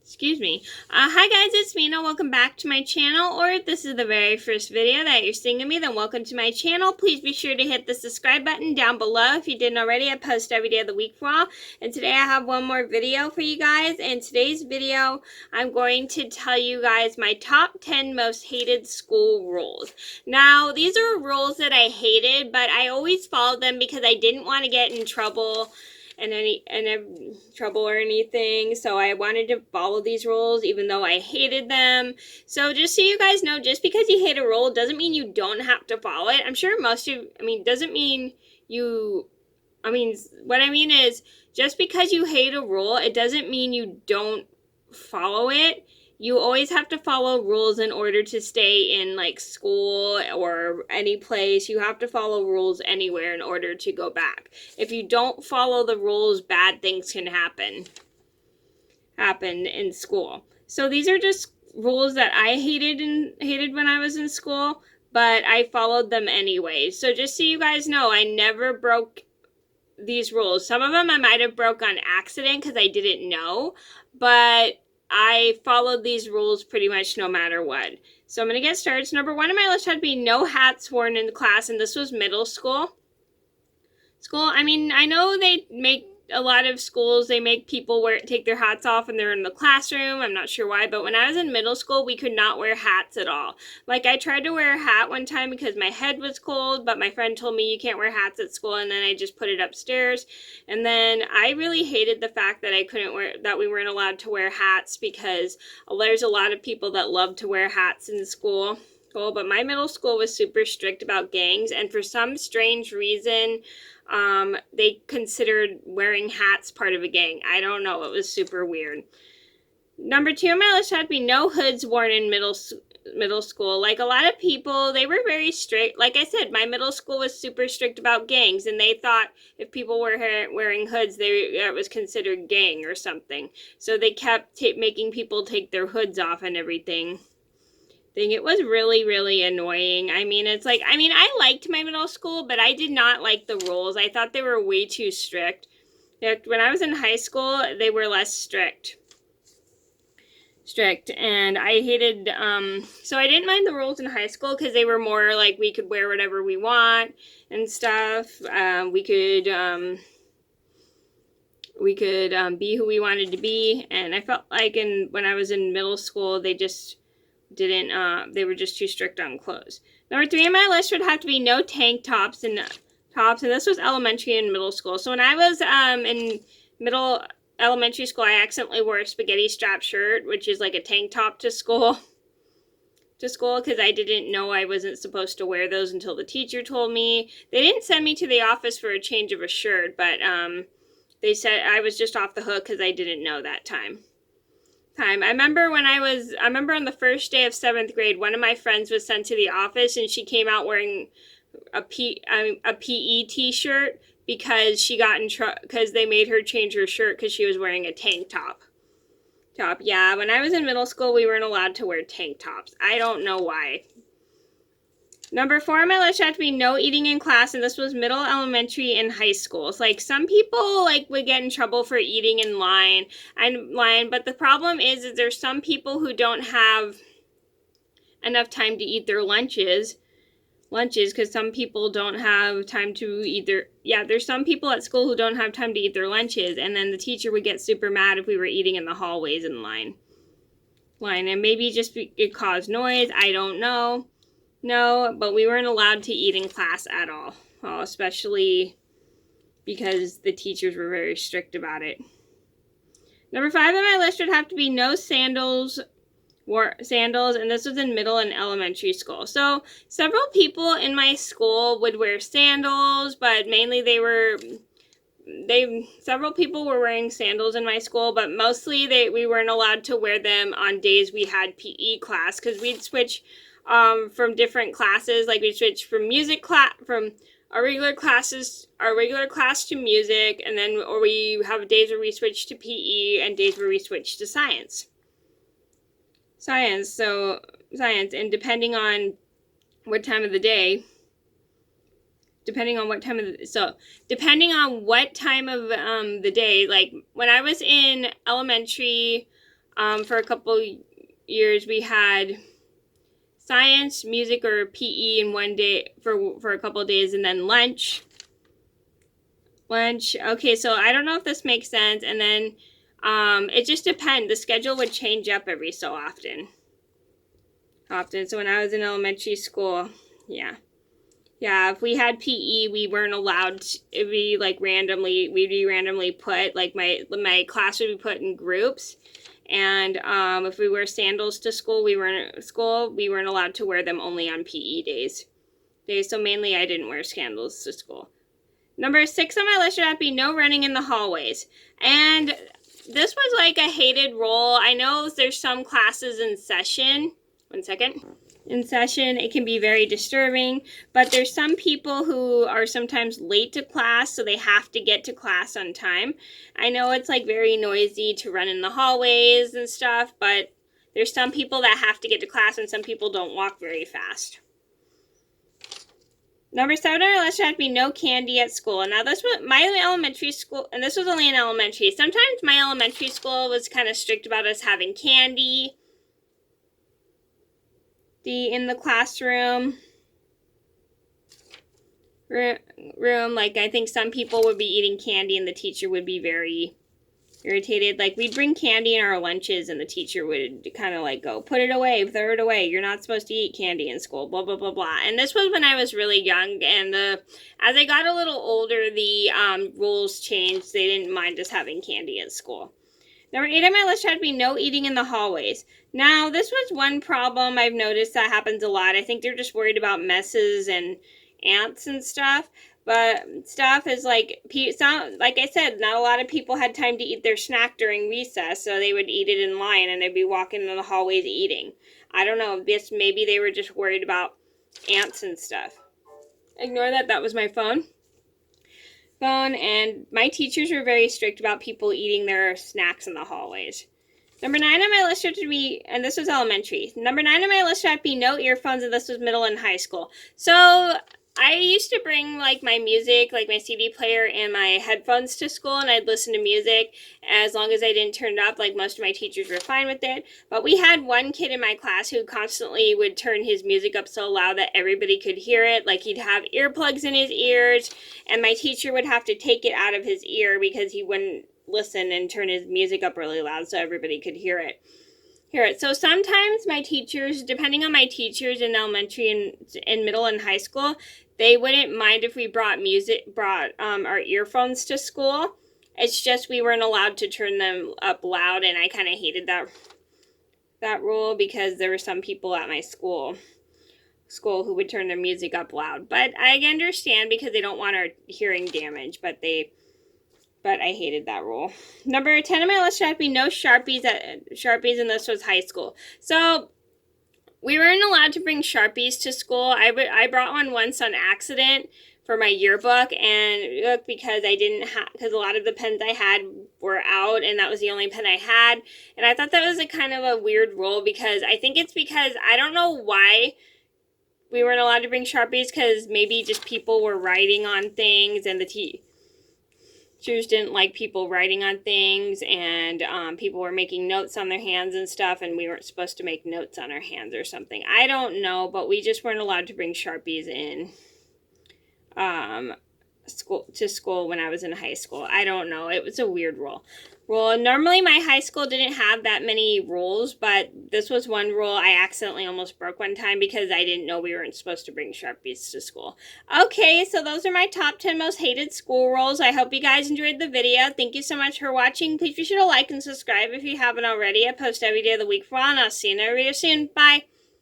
Excuse me. Hi guys, it's Mena. Welcome back to my channel, or if this is the very first video that you're seeing of me, then welcome to my channel. Please be sure to hit the subscribe button down below if you didn't already. I post every day of the week for all. And today I have one more video for you guys. In today's video, I'm going to tell you guys my top 10 most hated school rules. Now, these are rules that I hated, but I always followed them because I didn't want to get in trouble trouble or anything, so I wanted to follow these rules even though I hated them. So just so you guys know, just because you hate a rule doesn't mean you don't have to follow it. I'm sure doesn't mean you, what I mean is, just because you hate a rule, it doesn't mean you don't follow it. You always have to follow rules in order to stay in like school or any place. You have to follow rules anywhere in order to go back. If you don't follow the rules, bad things can happen in school. So these are just rules that I hated when I was in school, but I followed them anyway. So just so you guys know, I never broke these rules. Some of them I might have broke on accident because I didn't know, but I followed these rules pretty much no matter what. So I'm going to get started. So number one on my list had to be no hats worn in class, and this was middle school. I know they make a lot of schools, they make people take their hats off when they're in the classroom. I'm not sure why, but when I was in middle school, we could not wear hats at all. Like, I tried to wear a hat one time because my head was cold, but my friend told me you can't wear hats at school, and then I just put it upstairs. And then I really hated the fact that we weren't allowed to wear hats, because there's a lot of people that love to wear hats in school. But my middle school was super strict about gangs, and for some strange reason, they considered wearing hats part of a gang. I don't know. It was super weird. Number two on my list had to be no hoods worn in middle school. Like, a lot of people, they were very strict. Like I said, my middle school was super strict about gangs, and they thought if people were wearing hoods, it was considered gang or something. So they kept making people take their hoods off and everything. It was really, really annoying. I liked my middle school, but I did not like the rules. I thought they were way too strict. When I was in high school, they were less strict. And I hated, so I didn't mind the rules in high school because they were more like we could wear whatever we want and stuff. We could be who we wanted to be. And I felt like when I was in middle school, they were just too strict on clothes. Number three on my list would have to be no tank tops, and this was elementary and middle school. So when I was in elementary school, I accidentally wore a spaghetti strap shirt, which is like a tank top to school, because I didn't know I wasn't supposed to wear those until the teacher told me. They didn't send me to the office for a change of a shirt, but they said I was just off the hook because I didn't know that time. I remember on the first day of 7th grade, one of my friends was sent to the office, and she came out wearing a PE t-shirt because she got in trouble because they made her change her shirt because she was wearing a tank top. Yeah, when I was in middle school, we weren't allowed to wear tank tops. I don't know why. Number four on my list had to be no eating in class, and this was middle, elementary, and high school. It's like some people would get in trouble for eating in line, but the problem is there's some people who don't have enough time to eat their lunches, because some people don't have time to there's some people at school who don't have time to eat their lunches, and then the teacher would get super mad if we were eating in the hallways in line, and maybe just it caused noise. I don't know. No, but we weren't allowed to eat in class at all, especially because the teachers were very strict about it. Number five on my list would have to be no sandals, and this was in middle and elementary school. So several people in my school would wear sandals, but mainly several people were wearing sandals in my school, but mostly we weren't allowed to wear them on days we had PE class, because we'd switch from different classes. Like, we switch from music class, from our regular class to music, and then we have days where we switch to PE and days where we switch to science. And depending on what time of the day, depending on what time of the day, like when I was in elementary, For a couple years, we had science, music, or PE in one day for a couple of days, and then lunch. Okay, so I don't know if this makes sense. And then it just depends. The schedule would change up every so often. So when I was in elementary school, yeah, if we had PE, we weren't allowed to, it'd be like we'd be randomly put, like my class would be put in groups. And if we wear sandals to school, we weren't allowed to wear them only on PE days. So mainly I didn't wear sandals to school. Number 6 on my list would be no running in the hallways. And this was like a hated rule. I know there's some classes in session. One second. In session, it can be very disturbing, but there's some people who are sometimes late to class, so they have to get to class on time. I know it's like very noisy to run in the hallways and stuff, but there's some people that have to get to class and some people don't walk very fast. Number 7 on our list had to be no candy at school. Now this was my elementary school, and this was only in elementary. Sometimes my elementary school was kind of strict about us having candy in the classroom room. Like I think some people would be eating candy and the teacher would be very irritated. Like we'd bring candy in our lunches and the teacher would kind of like go, put it away, throw it away. You're not supposed to eat candy in school, blah, blah, blah, blah. And this was when I was really young. And as I got a little older, the rules changed. They didn't mind us having candy at school. Number 8 on my list had to be no eating in the hallways. Now, this was one problem I've noticed that happens a lot. I think they're just worried about messes and ants and stuff. But stuff is like I said, not a lot of people had time to eat their snack during recess, so they would eat it in line and they'd be walking in the hallways eating. I don't know, maybe they were just worried about ants and stuff. Ignore that, that was my phone. And my teachers were very strict about people eating their snacks in the hallways. Number 9 on my list had to be, and this was elementary. Number 9 on my list had to be no earphones, and this was middle and high school. So I used to bring like my music, like my CD player and my headphones to school, and I'd listen to music as long as I didn't turn it up. Like most of my teachers were fine with it. But we had one kid in my class who constantly would turn his music up so loud that everybody could hear it. Like he'd have earplugs in his ears, and my teacher would have to take it out of his ear because he wouldn't listen and turn his music up really loud so everybody could hear it. So sometimes my teachers, depending on my teachers in elementary and middle and high school, they wouldn't mind if we brought our earphones to school. It's just we weren't allowed to turn them up loud, and I kind of hated that rule because there were some people at my school who would turn their music up loud. But I understand because they don't want our hearing damage, but I hated that rule. Number 10 on my list should be no Sharpies, and this was high school. So we weren't allowed to bring Sharpies to school. I brought one once on accident for my yearbook, and because because a lot of the pens I had were out, and that was the only pen I had. And I thought that was a kind of a weird rule because I think it's because I don't know why we weren't allowed to bring Sharpies, because maybe just people were writing on things and the teachers didn't like people writing on things, and people were making notes on their hands and stuff, and we weren't supposed to make notes on our hands or something. I don't know, but we just weren't allowed to bring Sharpies in school when I was in high school. I don't know. It was a weird rule. Normally my high school didn't have that many rules, but this was one rule I accidentally almost broke one time because I didn't know we weren't supposed to bring Sharpies to school. Okay, so those are my top 10 most hated school rules. I hope you guys enjoyed the video. Thank you so much for watching. Please be sure to like and subscribe if you haven't already. I post every day of the week for all, and I'll see you in another video soon. Bye!